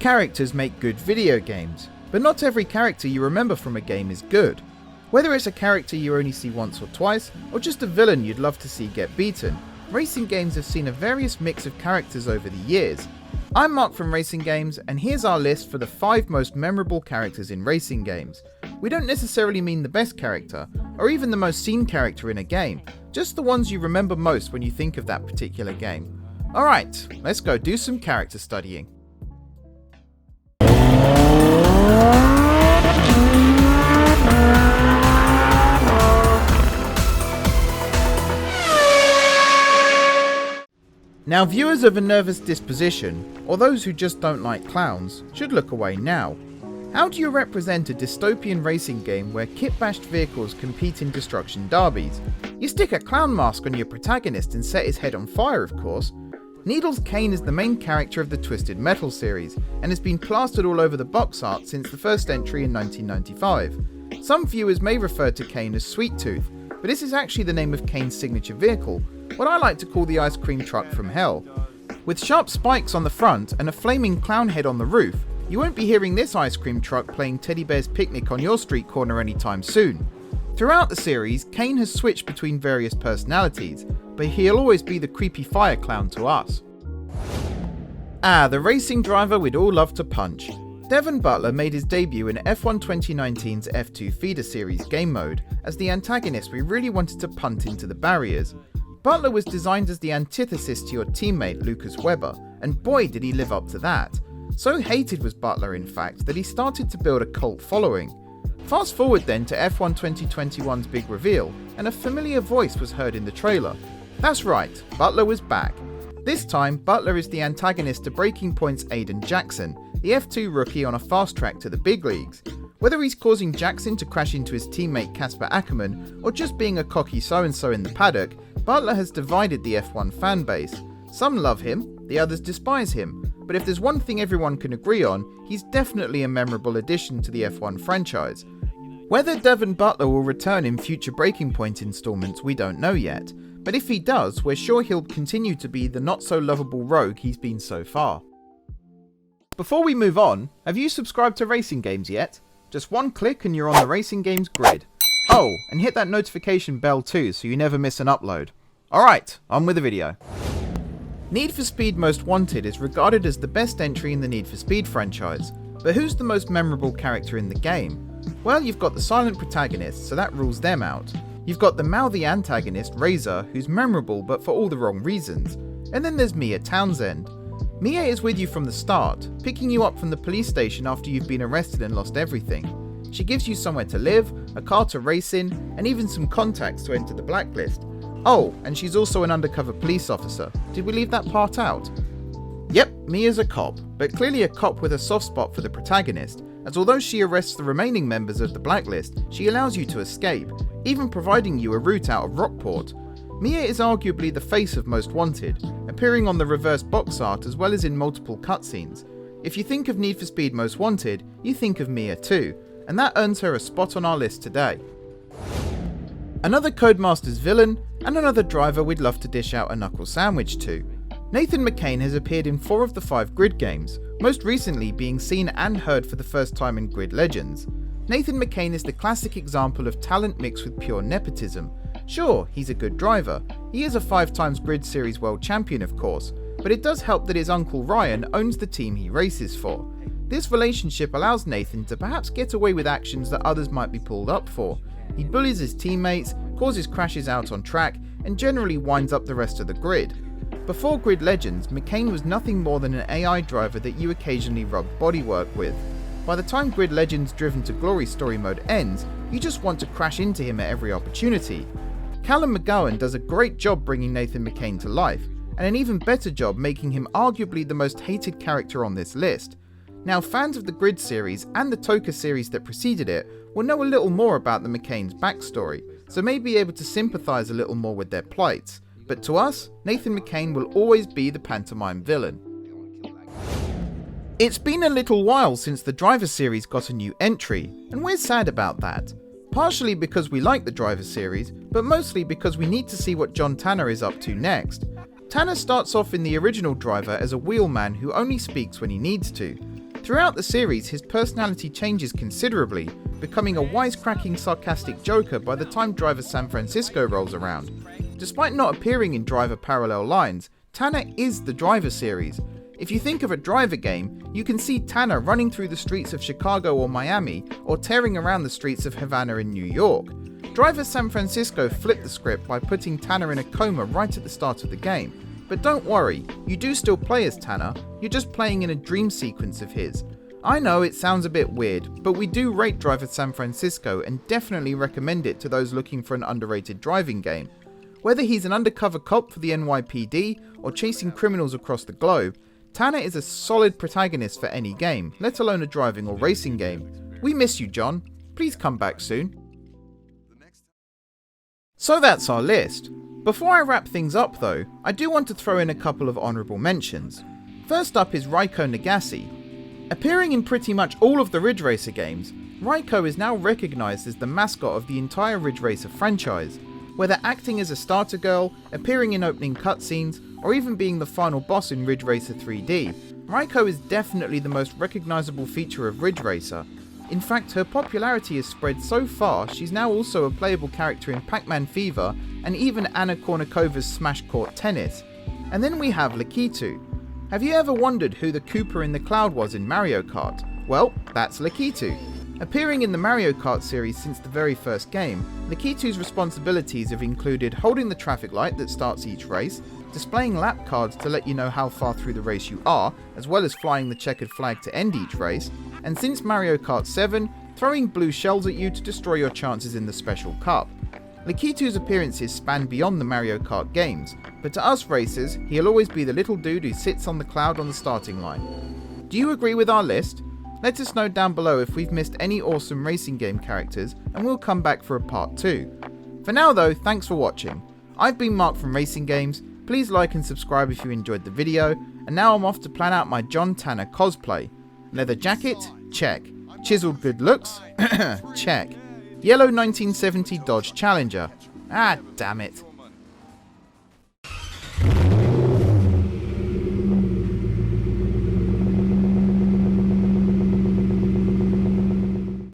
characters make good video games, but not every character you remember from a game is good. Whether it's a character you only see once or twice, or just a villain you'd love to see get beaten, RacingGames have seen a various mix of characters over the years. I'm Mark from RacingGames, and here's our list for the 5 most memorable characters in racing games. We don't necessarily mean the best character, or even the most seen character in a game, just the ones you remember most when you think of that particular game. Alright, let's go do some character studying. Now, viewers of a nervous disposition, or those who just don't like clowns, should look away now. How do you represent a dystopian racing game where kit-bashed vehicles compete in destruction derbies? You stick a clown mask on your protagonist and set his head on fire, of course. Needles KANE is the main character of the Twisted Metal series, and has been plastered all over the box art since the first entry in 1995. Some viewers may refer to KANE as Sweet Tooth, but this is actually the name of KANE's signature vehicle, what I like to call the ice cream truck from hell. With sharp spikes on the front and a flaming clown head on the roof, you won't be hearing this ice cream truck playing Teddy Bear's Picnic on your street corner anytime soon. Throughout the series, KANE has switched between various personalities, but he'll always be the creepy fire clown to us. The racing driver we'd all love to punch. DEVON BUTLER made his debut in F1 2019's F2 Feeder Series game mode as the antagonist we really wanted to punt into the barriers. Butler was designed as the antithesis to your teammate Lucas Webber, and boy did he live up to that. So hated was Butler in fact that he started to build a cult following. Fast forward then to F1 2021's big reveal, and a familiar voice was heard in the trailer. That's right, Butler was back. This time, Butler is the antagonist to Breaking Point's Aiden Jackson, the F2 rookie on a fast track to the big leagues. Whether he's causing Jackson to crash into his teammate Casper Ackerman, or just being a cocky so-and-so in the paddock, Butler has divided the F1 fanbase. Some love him, the others despise him, but if there's one thing everyone can agree on, he's definitely a memorable addition to the F1 franchise. Whether DEVON BUTLER will return in future Breaking Point installments we don't know yet, but if he does, we're sure he'll continue to be the not-so-lovable rogue he's been so far. Before we move on, have you subscribed to RacingGames yet? Just one click and you're on the RacingGames grid. Oh, and hit that notification bell too so you never miss an upload. Alright, on with the video. Need for Speed Most Wanted is regarded as the best entry in the Need for Speed franchise, but who's the most memorable character in the game? Well, you've got the silent protagonist, so that rules them out. You've got the mouthy antagonist, Razor, who's memorable but for all the wrong reasons. And then there's Mia Townsend. Mia is with you from the start, picking you up from the police station after you've been arrested and lost everything. She gives you somewhere to live, a car to race in, and even some contacts to enter the blacklist. Oh, and she's also an undercover police officer. Did we leave that part out? Yep, Mia's a cop, but clearly a cop with a soft spot for the protagonist, as although she arrests the remaining members of the blacklist, she allows you to escape, even providing you a route out of Rockport. Mia is arguably the face of Most Wanted, appearing on the reverse box art as well as in multiple cutscenes. If you think of Need for Speed Most Wanted, you think of Mia too, and that earns her a spot on our list today. Another Codemasters villain, and another driver we'd love to dish out a knuckle sandwich to. Nathan McKain has appeared in 4 of the 5 Grid games, most recently being seen and heard for the first time in Grid Legends. Nathan McKain is the classic example of talent mixed with pure nepotism. Sure, he's a good driver, he is a 5 times Grid Series world champion of course, but it does help that his uncle Ryan owns the team he races for. This relationship allows Nathan to perhaps get away with actions that others might be pulled up for. He bullies his teammates, causes crashes out on track, and generally winds up the rest of the grid. Before Grid Legends, McKain was nothing more than an AI driver that you occasionally rubbed bodywork with. By the time Grid Legends Driven to Glory story mode ends, you just want to crash into him at every opportunity. Callum McGowan does a great job bringing Nathan McKain to life, and an even better job making him arguably the most hated character on this list. Now, fans of the Grid series and the Toka series that preceded it will know a little more about the McKain's backstory, so may be able to sympathise a little more with their plights. But to us, Nathan McKain will always be the pantomime villain. It's been a little while since the Driver series got a new entry, and we're sad about that. Partially because we like the Driver series, but mostly because we need to see what John Tanner is up to next. Tanner starts off in the original Driver as a wheelman who only speaks when he needs to. Throughout the series, his personality changes considerably, becoming a wisecracking, sarcastic joker by the time Driver San Francisco rolls around. Despite not appearing in Driver Parallel Lines, Tanner is the Driver series. If you think of a Driver game, you can see Tanner running through the streets of Chicago or Miami, or tearing around the streets of Havana in New York. Driver San Francisco flipped the script by putting Tanner in a coma right at the start of the game. But don't worry, you do still play as Tanner, you're just playing in a dream sequence of his. I know it sounds a bit weird, but we do rate Driver San Francisco and definitely recommend it to those looking for an underrated driving game. Whether he's an undercover cop for the NYPD or chasing criminals across the globe, Tanner is a solid protagonist for any game, let alone a driving or racing game. We miss you, John. Please come back soon. So that's our list. Before I wrap things up though, I do want to throw in a couple of honourable mentions. First up is Raiko Nagase. Appearing in pretty much all of the Ridge Racer games, Raiko is now recognised as the mascot of the entire Ridge Racer franchise. Whether acting as a starter girl, appearing in opening cutscenes, or even being the final boss in Ridge Racer 3D, Raiko is definitely the most recognisable feature of Ridge Racer. In fact, her popularity has spread so far, she's now also a playable character in Pac-Man Fever and even Anna Kournikovas Smash Court Tennis. And then we have Lakitu. Have you ever wondered who the Koopa in the cloud was in Mario Kart? Well, that's Lakitu. Appearing in the Mario Kart series since the very first game, Lakitu's responsibilities have included holding the traffic light that starts each race, displaying lap cards to let you know how far through the race you are, as well as flying the checkered flag to end each race, and since Mario Kart 7, throwing blue shells at you to destroy your chances in the Special Cup. Lakitu's appearances span beyond the Mario Kart games, but to us racers, he'll always be the little dude who sits on the cloud on the starting line. Do you agree with our list? Let us know down below if we've missed any awesome racing game characters, and we'll come back for a part 2. For now though, thanks for watching. I've been Mark from RacingGames. Please like and subscribe if you enjoyed the video, and now I'm off to plan out my John Tanner cosplay. Leather jacket? Check. Chiseled good looks? Check. Yellow 1970 Dodge Challenger? Ah, damn it.